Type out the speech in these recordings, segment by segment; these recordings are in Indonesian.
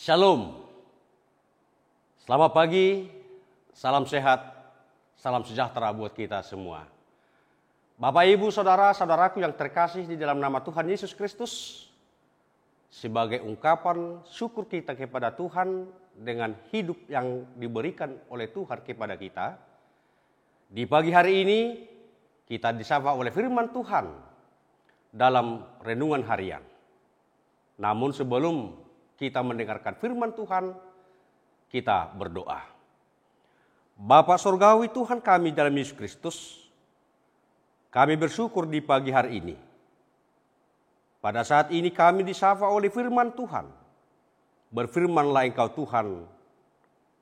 Shalom, selamat pagi, salam sehat, salam sejahtera buat kita semua. Bapak, Ibu, Saudara-saudaraku yang terkasih di dalam nama Tuhan Yesus Kristus, sebagai ungkapan syukur kita kepada Tuhan dengan hidup yang diberikan oleh Tuhan kepada kita, di pagi hari ini kita disapa oleh firman Tuhan dalam renungan harian. Namun sebelum kita mendengarkan firman Tuhan, kita berdoa. Bapa Surgawi Tuhan kami dalam Yesus Kristus, kami bersyukur di pagi hari ini. Pada saat ini kami disapa oleh firman Tuhan. Berfirmanlah Engkau Tuhan,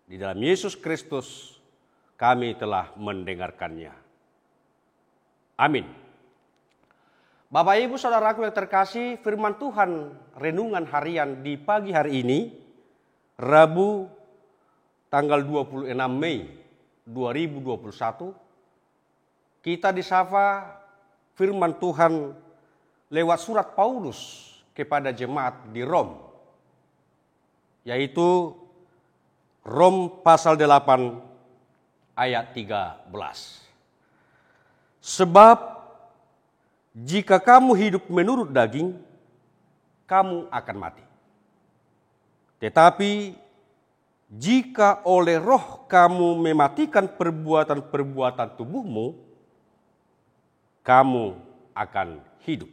di dalam Yesus Kristus kami telah mendengarkannya. Amin. Bapak, Ibu, Saudaraku yang terkasih, firman Tuhan renungan harian di pagi hari ini, Rabu tanggal 26 Mei 2021, kita disapa firman Tuhan lewat surat Paulus kepada jemaat di Rom, yaitu Rom pasal 8 ayat 13. Sebab jika kamu hidup menurut daging, kamu akan mati. Tetapi jika oleh roh kamu mematikan perbuatan-perbuatan tubuhmu, kamu akan hidup.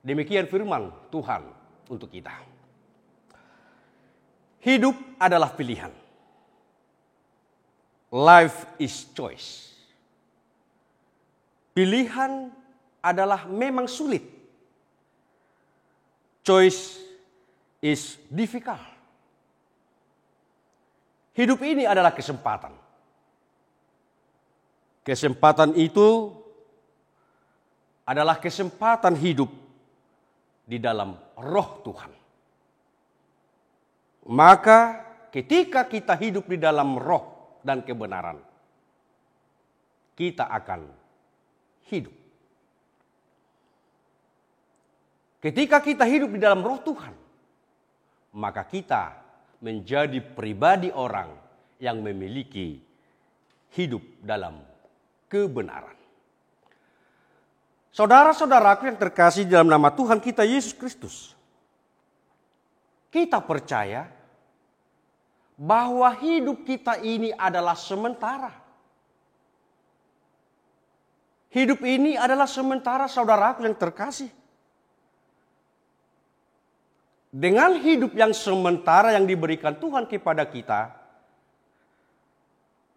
Demikian firman Tuhan untuk kita. Hidup adalah pilihan. Life is choice. Pilihan adalah memang sulit. Choice is difficult. Hidup ini adalah kesempatan. Kesempatan itu adalah kesempatan hidup di dalam roh Tuhan. Maka ketika kita hidup di dalam roh dan kebenaran, kita akan hidup. Ketika kita hidup di dalam roh Tuhan, maka kita menjadi pribadi orang yang memiliki hidup dalam kebenaran. Saudara-saudaraku yang terkasih dalam nama Tuhan kita Yesus Kristus, kita percaya bahwa hidup kita ini adalah sementara. Hidup ini adalah sementara, saudaraku yang terkasih. Dengan hidup yang sementara yang diberikan Tuhan kepada kita,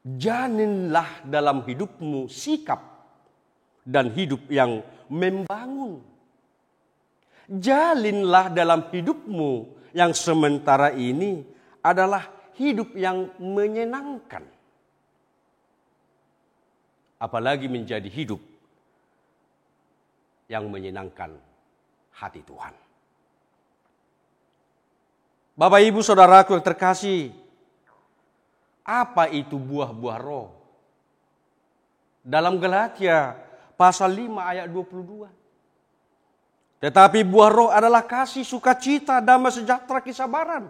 jalaninlah dalam hidupmu sikap dan hidup yang membangun. Jalinlah dalam hidupmu yang sementara ini adalah hidup yang menyenangkan. Apalagi menjadi hidup yang menyenangkan hati Tuhan. Bapak, Ibu, Saudaraku yang terkasih, apa itu buah-buah roh? Dalam Galatia pasal 5 ayat 22. Tetapi buah roh adalah kasih, sukacita, damai sejahtera, kesabaran,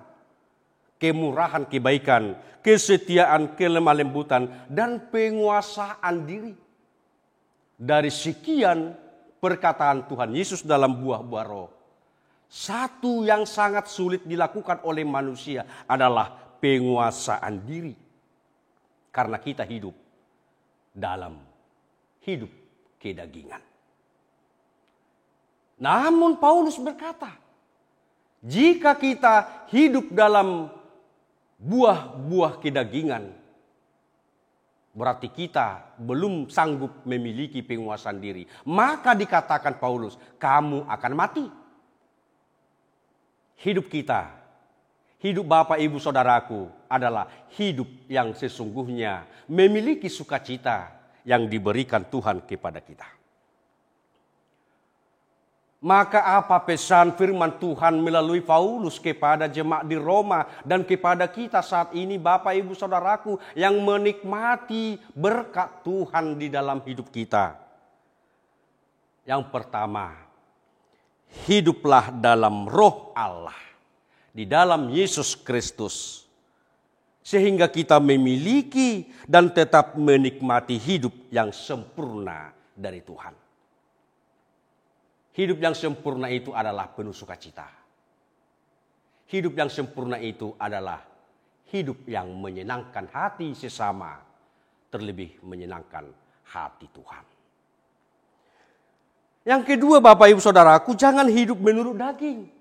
kemurahan, kebaikan, kesetiaan, kelemah lembutan, dan penguasaan diri. Dari sekian perkataan Tuhan Yesus dalam buah-buah roh, satu yang sangat sulit dilakukan oleh manusia adalah penguasaan diri. Karena kita hidup dalam hidup kedagingan. Namun Paulus berkata, jika kita hidup dalam buah-buah kedagingan, berarti kita belum sanggup memiliki penguasaan diri. Maka dikatakan Paulus, kamu akan mati. Hidup kita, hidup Bapak, Ibu, Saudaraku adalah hidup yang sesungguhnya memiliki sukacita yang diberikan Tuhan kepada kita. Maka apa pesan firman Tuhan melalui Paulus kepada jemaat di Roma dan kepada kita saat ini, Bapak, Ibu, Saudaraku, yang menikmati berkat Tuhan di dalam hidup kita? Yang pertama, hiduplah dalam roh Allah. di dalam Yesus Kristus. Sehingga kita memiliki dan tetap menikmati hidup yang sempurna dari Tuhan. Hidup yang sempurna itu adalah penuh sukacita. Hidup yang sempurna itu adalah hidup yang menyenangkan hati sesama, terlebih menyenangkan hati Tuhan. Yang kedua, Bapak Ibu Saudaraku, jangan hidup menurut daging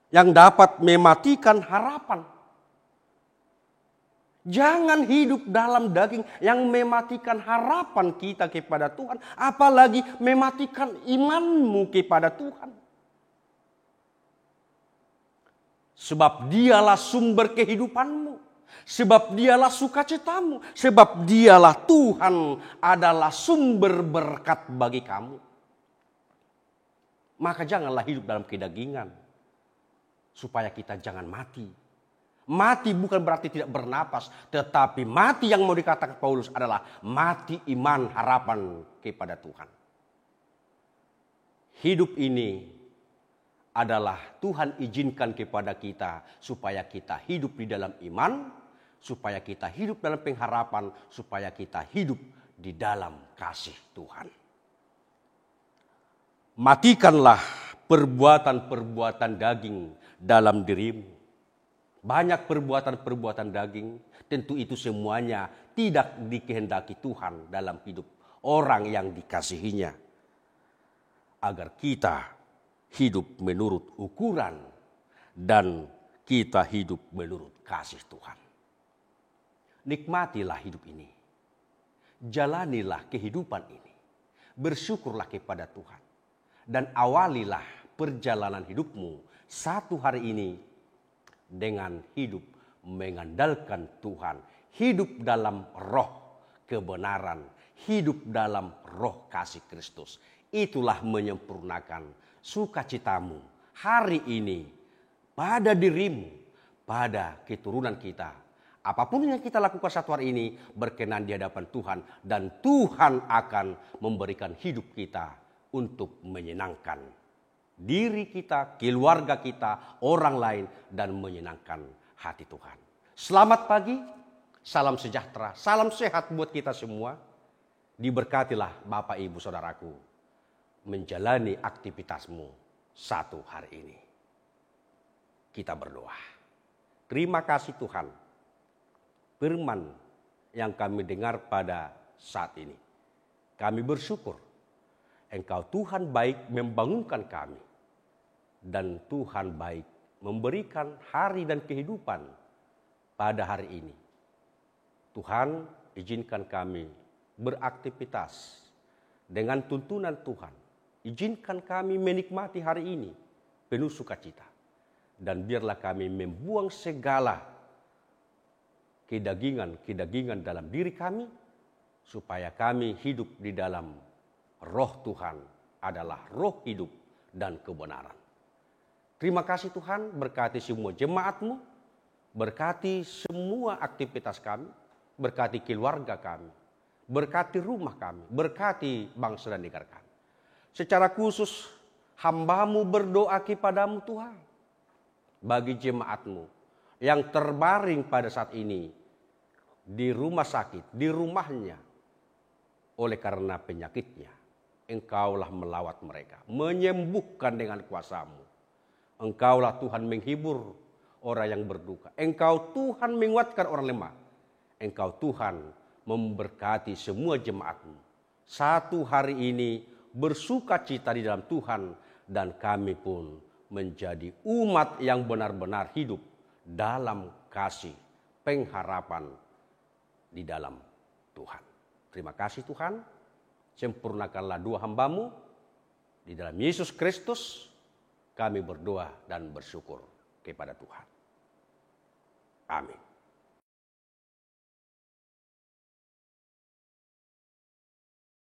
yang dapat mematikan harapan. Jangan hidup dalam daging yang mematikan harapan kita kepada Tuhan, apalagi mematikan imanmu kepada Tuhan. Sebab dialah sumber kehidupanmu, sebab dialah sukacitamu, sebab dialah Tuhan adalah sumber berkat bagi kamu. Maka janganlah hidup dalam kedagingan, supaya kita jangan mati. Mati bukan berarti tidak bernapas, tetapi mati yang mau dikatakan Paulus adalah mati iman harapan kepada Tuhan. Hidup ini adalah Tuhan izinkan kepada kita supaya kita hidup di dalam iman, supaya kita hidup dalam pengharapan, supaya kita hidup di dalam kasih Tuhan. Matikanlah perbuatan-perbuatan daging dalam dirimu. Banyak perbuatan-perbuatan daging, tentu itu semuanya tidak dikehendaki Tuhan dalam hidup orang yang dikasihinya. Agar kita hidup menurut ukuran dan kita hidup menurut kasih Tuhan. Nikmatilah hidup ini. Jalanilah kehidupan ini. Bersyukurlah kepada Tuhan. Dan awalilah perjalanan hidupmu satu hari ini dengan hidup mengandalkan Tuhan, hidup dalam roh kebenaran, hidup dalam roh kasih Kristus. Itulah menyempurnakan sukacitamu hari ini pada dirimu, pada keturunan kita. Apapun yang kita lakukan satu hari ini berkenan di hadapan Tuhan, dan Tuhan akan memberikan hidup kita untuk menyenangkan diri kita, keluarga kita, orang lain, dan menyenangkan hati Tuhan. Selamat pagi, salam sejahtera, salam sehat buat kita semua. Diberkatilah Bapak Ibu Saudaraku menjalani aktivitasmu satu hari ini. Kita berdoa. Terima kasih Tuhan, firman yang kami dengar pada saat ini. Kami bersyukur Engkau Tuhan baik membangunkan kami. Dan Tuhan baik memberikan hari dan kehidupan pada hari ini. Tuhan izinkan kami beraktivitas dengan tuntunan Tuhan. Izinkan kami menikmati hari ini penuh sukacita. Dan biarlah kami membuang segala kedagingan dalam diri kami, supaya kami hidup di dalam roh Tuhan adalah roh hidup dan kebenaran. Terima kasih Tuhan, berkati semua jemaat-Mu, berkati semua aktivitas kami, berkati keluarga kami, berkati rumah kami, berkati bangsa dan negara kami. Secara khusus hamba-Mu berdoa kepadamu Tuhan, bagi jemaat-Mu yang terbaring pada saat ini di rumah sakit, di rumahnya, oleh karena penyakitnya. Engkaulah melawat mereka, menyembuhkan dengan kuasa-Mu. Engkaulah Tuhan menghibur orang yang berduka. Engkau Tuhan menguatkan orang lemah. Engkau Tuhan memberkati semua jemaat-Mu. Satu hari ini bersukacita di dalam Tuhan, dan kami pun menjadi umat yang benar-benar hidup dalam kasih pengharapan di dalam Tuhan. Terima kasih Tuhan. Sempurnakanlah dua hamba-Mu di dalam Yesus Kristus. Kami berdoa dan bersyukur kepada Tuhan. Amin.